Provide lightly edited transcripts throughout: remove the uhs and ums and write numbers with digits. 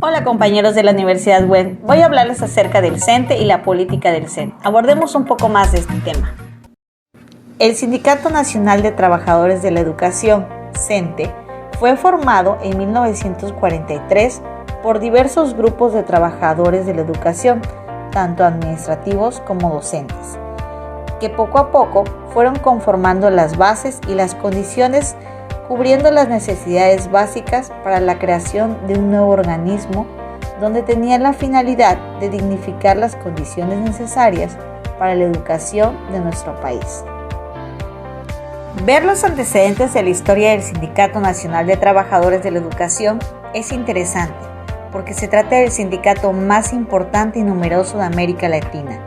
Hola compañeros de la Universidad WEN, voy a hablarles acerca del CENTE y la política del CENTE. Abordemos un poco más de este tema. El Sindicato Nacional de Trabajadores de la Educación, CENTE, fue formado en 1943 por diversos grupos de trabajadores de la educación, tanto administrativos como docentes, que poco a poco fueron conformando las bases y las condiciones cubriendo las necesidades básicas para la creación de un nuevo organismo donde tenían la finalidad de dignificar las condiciones necesarias para la educación de nuestro país. Ver los antecedentes de la historia del Sindicato Nacional de Trabajadores de la Educación es interesante, porque se trata del sindicato más importante y numeroso de América Latina,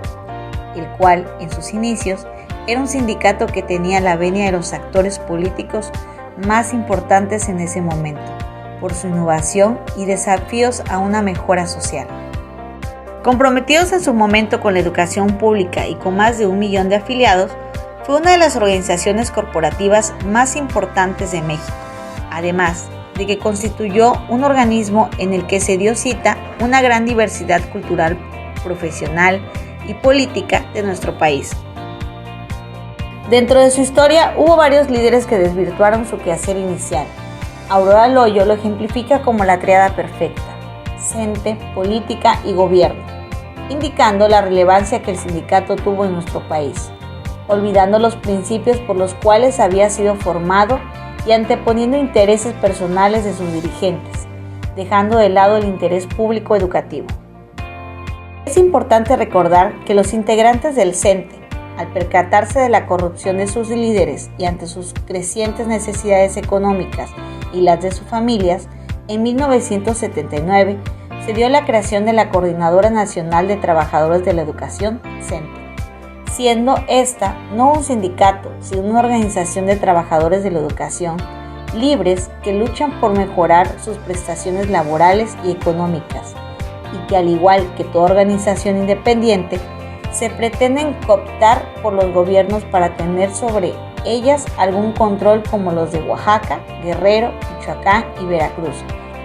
el cual, en sus inicios, era un sindicato que tenía la venia de los actores políticos más importantes en ese momento, por su innovación y desafíos a una mejora social. Comprometidos en su momento con la educación pública y con más de 1 millón de afiliados, fue una de las organizaciones corporativas más importantes de México, además de que constituyó un organismo en el que se dio cita una gran diversidad cultural, profesional y política de nuestro país. Dentro de su historia hubo varios líderes que desvirtuaron su quehacer inicial. Aurora Loyo lo ejemplifica como la tríada perfecta: CENTE, política y gobierno, indicando la relevancia que el sindicato tuvo en nuestro país, olvidando los principios por los cuales había sido formado y anteponiendo intereses personales de sus dirigentes, dejando de lado el interés público educativo. Es importante recordar que los integrantes del CENTE, al percatarse de la corrupción de sus líderes y ante sus crecientes necesidades económicas y las de sus familias, en 1979 se dio la creación de la Coordinadora Nacional de Trabajadores de la Educación, CENTE, siendo esta no un sindicato, sino una organización de trabajadores de la educación libres que luchan por mejorar sus prestaciones laborales y económicas, y que, al igual que toda organización independiente, se pretenden cooptar por los gobiernos para tener sobre ellas algún control, como los de Oaxaca, Guerrero, Michoacán y Veracruz,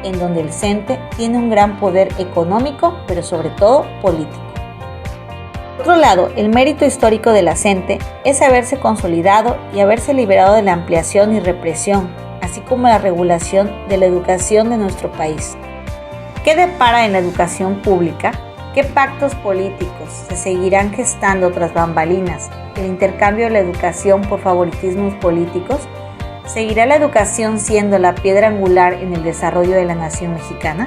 en donde el CENTE tiene un gran poder económico, pero sobre todo político. Por otro lado, el mérito histórico de la CENTE es haberse consolidado y haberse liberado de la ampliación y represión, así como la regulación de la educación de nuestro país. ¿Qué depara en la educación pública? ¿Qué pactos políticos se seguirán gestando tras bambalinas? ¿El intercambio de la educación por favoritismos políticos? ¿Seguirá la educación siendo la piedra angular en el desarrollo de la nación mexicana?